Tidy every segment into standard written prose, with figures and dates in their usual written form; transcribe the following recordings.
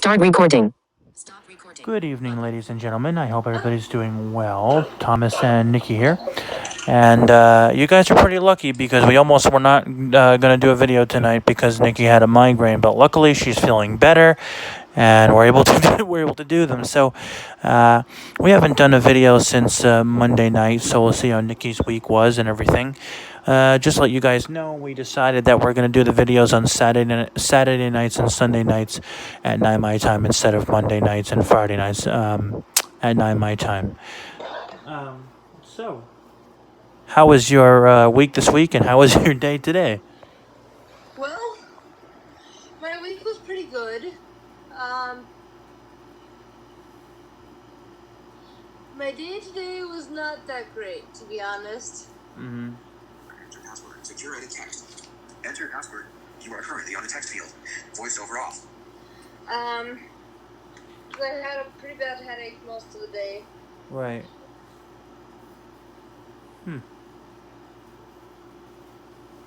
Start recording. Good evening, ladies and gentlemen. I hope everybody's doing well. Thomas and Nikki here. And you guys are pretty lucky because we almost were not going to do a video tonight because Nikki had a migraine. But luckily, she's feeling better, and we're able to do them. So we haven't done a video since Monday night, so we'll see how Nikki's week was and everything. Just to let you guys know, we decided that we're going to do the videos on Saturday nights and Sunday nights at 9 my time instead of Monday nights and Friday nights at 9 my time. So, how was your week this week, and how was your day today? Well, my week was pretty good. My day today was not that great, to be honest. Enter password. Secure edit text. Enter your password. You are currently on the text field. Voiceover off. I had a pretty bad headache most of the day. Right.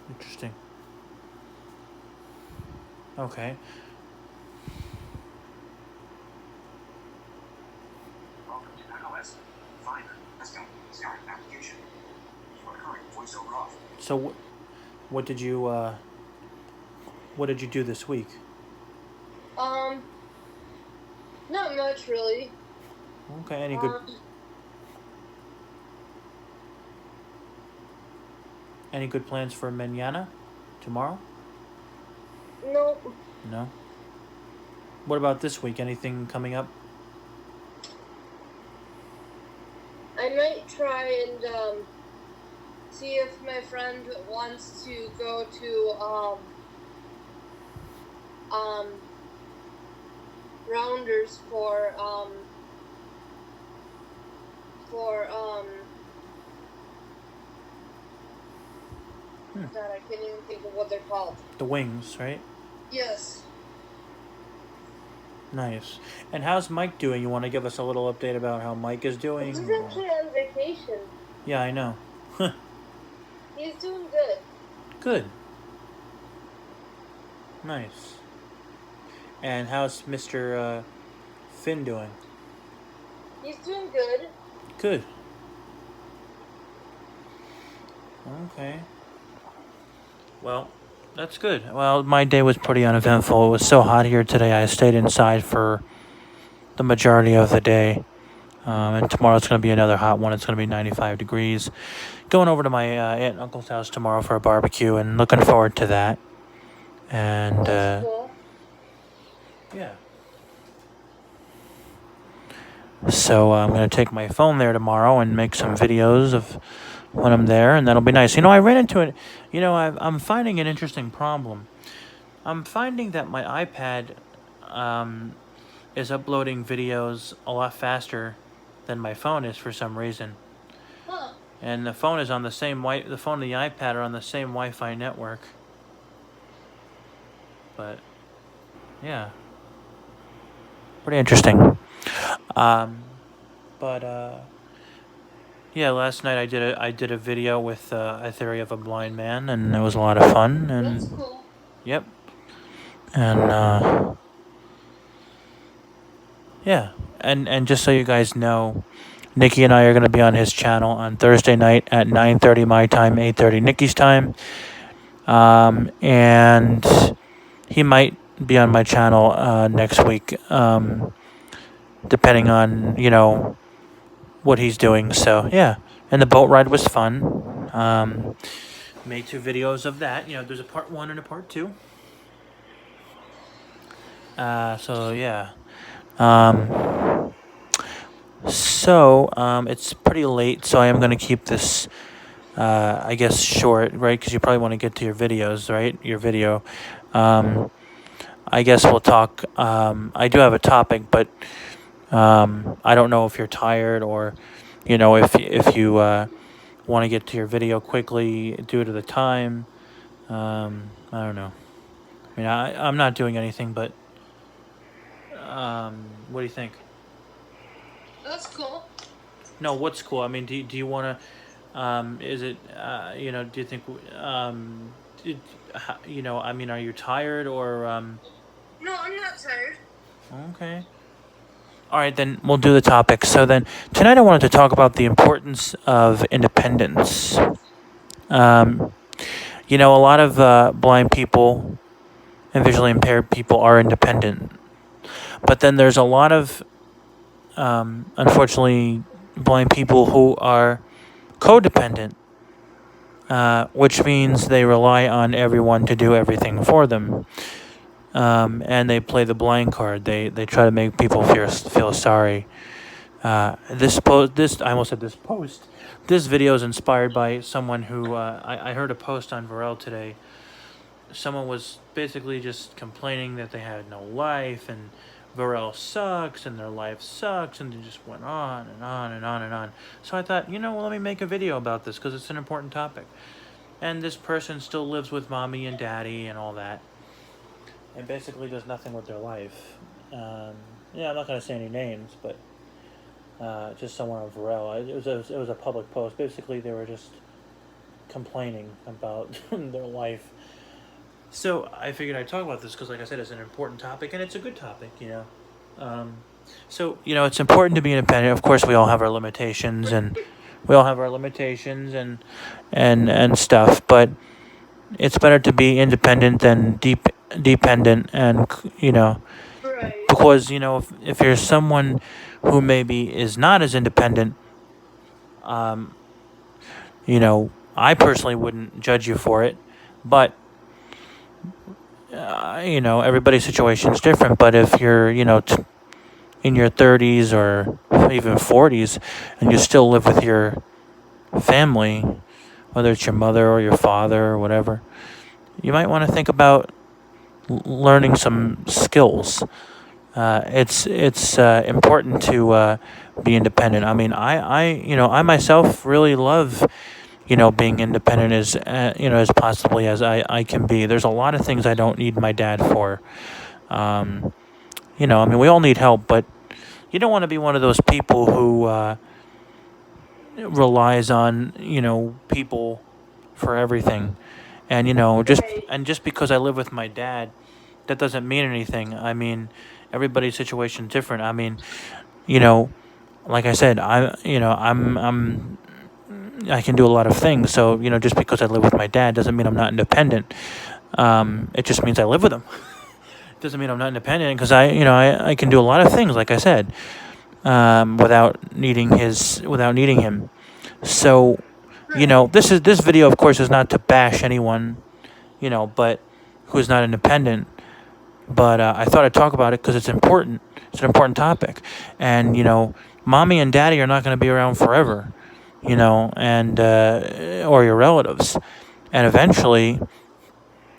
Interesting. Okay. Welcome to macOS. Finder. Let's go. Start application. You are currently voiceover off. So, what did you do this week? Not much really. Okay. Any good plans for mañana? Tomorrow? Nope. No. What about this week? Anything coming up? I might try and see if my friend wants to go to Rounders for God, I can't even think of what they're called. The wings, right? Yes. Nice. And how's Mike doing? You want to give us a little update about how Mike is doing? He's actually on vacation. Yeah, I know. He's doing good. Good. Nice. And how's Mr. Finn doing? He's doing good. Good. Okay. Well, that's good. Well, my day was pretty uneventful. It was so hot here today, I stayed inside for the majority of the day. And tomorrow's going to be another hot one. It's going to be 95 degrees. Going over to my aunt and uncle's house tomorrow for a barbecue, and looking forward to that. And, That's cool. yeah. So I'm going to take my phone there tomorrow and make some videos of when I'm there, and that'll be nice. I ran into it. I'm finding an interesting problem. I'm finding that my iPad is uploading videos a lot faster than my phone is for some reason. Huh. And the phone is on the same the phone and the iPad are on the same Wi-Fi network. But yeah, pretty interesting. Yeah, last night I did a video with A Theory of a Blind Man, and it was a lot of fun. And That's cool. yep. And yeah, and just so you guys know, Nikki and I are going to be on his channel on Thursday night at 9:30 my time, 8:30 Nikki's time. And he might be on my channel next week, depending on, what he's doing. So, yeah. And the boat ride was fun. Made 2 videos of that. There's a part 1 and a part 2. So, yeah. It's pretty late, so I am going to keep this, I guess, short, right? Because you probably want to get to your videos, right? Your video. I guess we'll talk. I do have a topic, but I don't know if you're tired or, if you want to get to your video quickly due to the time. I don't know. I mean, I'm not doing anything, but what do you think? That's cool. No, what's cool? I mean, do you want to? Is it? Do you think? I mean, are you tired or? No, I'm not tired. Okay. All right, then we'll do the topic. So then tonight I wanted to talk about the importance of independence. Um, a lot of blind people and visually impaired people are independent, but then there's a lot of, unfortunately, blind people who are codependent, which means they rely on everyone to do everything for them. And they play the blind card. They try to make people feel sorry. This I almost said this post. This video is inspired by someone who I heard a post on Varel today. Someone was basically just complaining that they had no life and Varel sucks and their life sucks, and they just went on and on and on and on. So I thought, let me make a video about this because it's an important topic. And this person still lives with mommy and daddy and all that, and basically does nothing with their life. I'm not going to say any names, but just someone on Varel. It was a public post. Basically, they were just complaining about their life. So I figured I'd talk about this because, like I said, it's an important topic, and it's a good topic, So, it's important to be independent. Of course, we all have our limitations, and and stuff, but it's better to be independent than dependent, and, Right. because, if you're someone who maybe is not as independent, I personally wouldn't judge you for it, but everybody's situation is different. But if you're, in your 30s or even 40s, and you still live with your family, whether it's your mother or your father or whatever, you might want to think about learning some skills. It's important to be independent. I mean, I myself really love, being independent as possibly as I can be. There's a lot of things I don't need my dad for. We all need help, but you don't want to be one of those people who relies on, people for everything. And, just because I live with my dad, that doesn't mean anything. I mean, everybody's situation is different. I mean, like I said, I can do a lot of things. So, just because I live with my dad doesn't mean I'm not independent. It just means I live with him. It doesn't mean I'm not independent, because I can do a lot of things, like I said, without needing him. So, this video, of course, is not to bash anyone, but who's not independent. But I thought I'd talk about it because it's important. It's an important topic. And, mommy and daddy are not going to be around forever, and or your relatives. And eventually,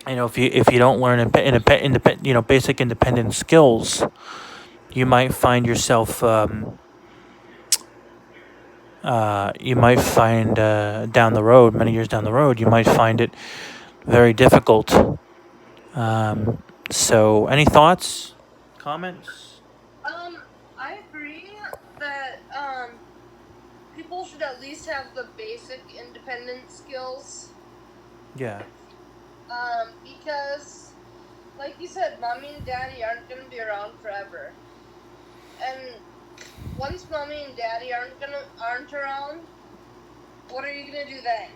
if you don't learn basic independent skills, you might find yourself down the road, many years down the road, you might find it very difficult. So, any thoughts, comments? I agree that people should at least have the basic independent skills. Yeah. Because, like you said, mommy and daddy aren't gonna be around forever. And once mommy and daddy aren't around, what are you gonna do then?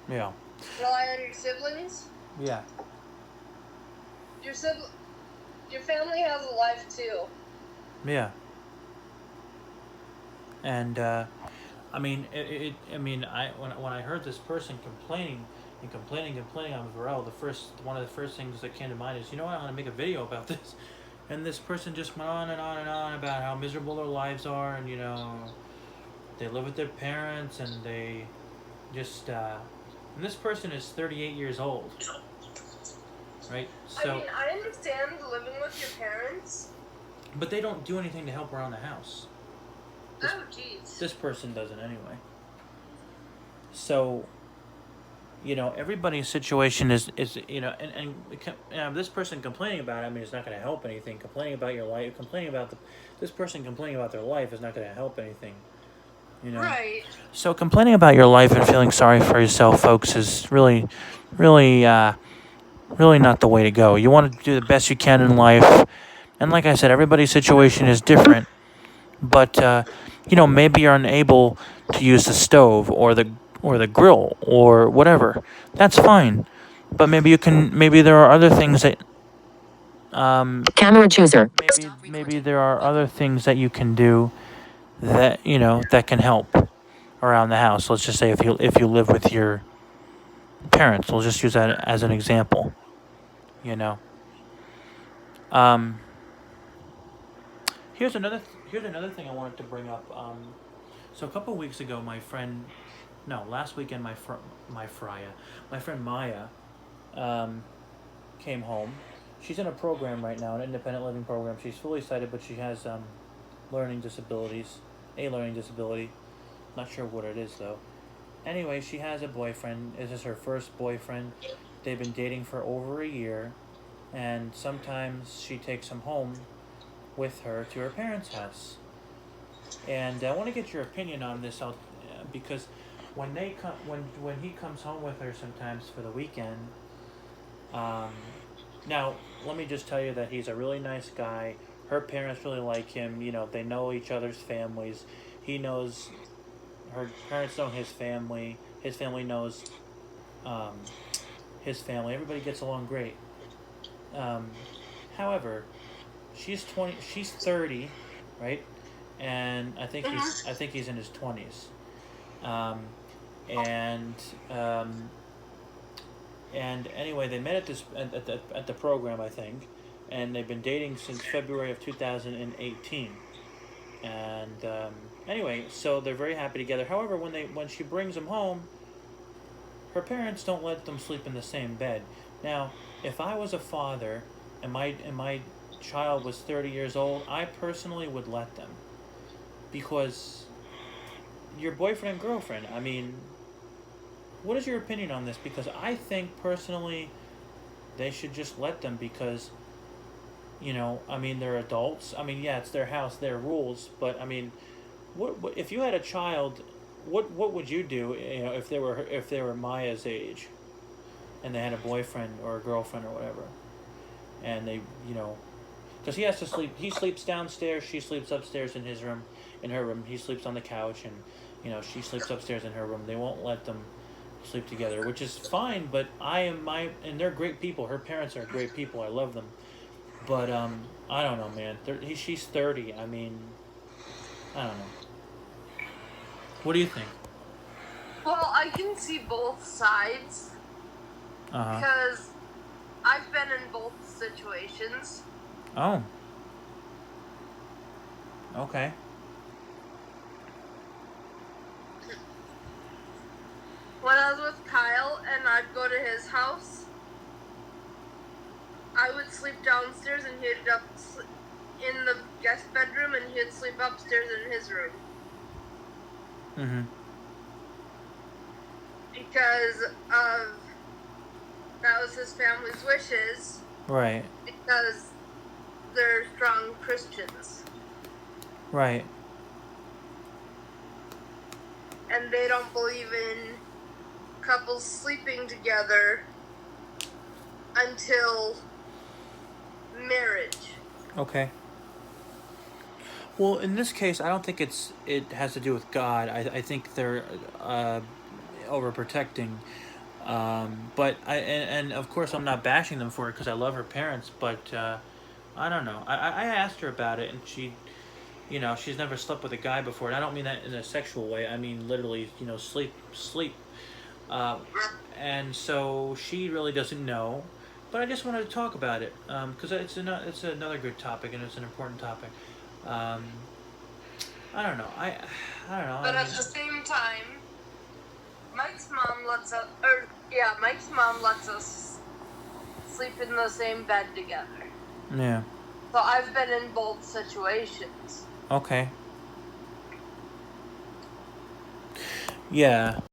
Yeah. Rely on your siblings? Yeah. Your family has a life too. Yeah. And when I heard this person complaining on Varel, one of the first things that came to mind is, I want to make a video about this. And this person just went on and on and on about how miserable their lives are, and they live with their parents, and they just and this person is 38 years old. Right? So, I understand living with your parents. But they don't do anything to help around the house. Oh, jeez. This person doesn't anyway. So, everybody's situation is this person complaining about it, it's not going to help anything. Complaining about your life, this person complaining about their life is not going to help anything. Right. So complaining about your life and feeling sorry for yourself, folks, is really, really, really not the way to go. You want to do the best you can in life. And like I said, everybody's situation is different. But maybe you're unable to use the stove or the grill or whatever. That's fine. But maybe you can. Maybe there are other things that. Camera chooser. Maybe there are other things that you can do that that can help around the house. Let's just say if you live with your parents, we'll just use that as an example. Um, here's another thing I wanted to bring up. So a couple of weeks ago, last weekend, my friend Maya, came home. She's in a program right now, an independent living program. She's fully sighted, but she has learning disabilities, a learning disability. Not sure what it is though. Anyway, she has a boyfriend. This is her first boyfriend. They've been dating for over a year, and sometimes she takes him home with her to her parents' house. And I want to get your opinion on this because when he comes home with her sometimes for the weekend. Now, let me just tell you that he's a really nice guy. Her parents really like him. They know each other's families. He knows her parents know his family. His family knows his family. Everybody gets along great. However, she's 30, right? And I think he's in his 20s. And anyway, they met at the program, I think, and they've been dating since February of 2018. And anyway, so they're very happy together. However, when she brings him home, her parents don't let them sleep in the same bed. Now, if I was a father and my child was 30 years old, I personally would let them, because your boyfriend and girlfriend. I mean, what is your opinion on this? Because I think personally they should just let them, because they're adults. Yeah, it's their house, their rules, but what if you had a child, what would you do, if they were Maya's age and they had a boyfriend or a girlfriend or whatever, and they because he sleeps downstairs, she sleeps upstairs in her room, he sleeps on the couch, and she sleeps upstairs in her room. They won't let them sleep together, which is fine, but and they're great people. Her parents are great people. I love them. But I don't know, man. She's 30. I don't know. What do you think? Well, I can see both sides. Uh-huh. Because I've been in both situations. Oh. Okay. When I was with Kyle and I'd go to his house, I would sleep downstairs and he'd in the guest bedroom, and he'd sleep upstairs in his room. Mm-hmm. Because that was his family's wishes. Right. Because they're strong Christians. Right. And they don't believe in couples sleeping together until marriage. Okay. Well, in this case, I don't think it has to do with God. I think they're overprotecting. But and of course I'm not bashing them for it, because I love her parents. But I don't know. I asked her about it, and she, she's never slept with a guy before. And I don't mean that in a sexual way. I mean literally, sleep. And so she really doesn't know. But I just wanted to talk about it, because it's another good topic, and it's an important topic. I don't know. I don't know. But at the same time, Mike's mom lets us sleep in the same bed together. Yeah. So I've been in both situations. Okay. Yeah.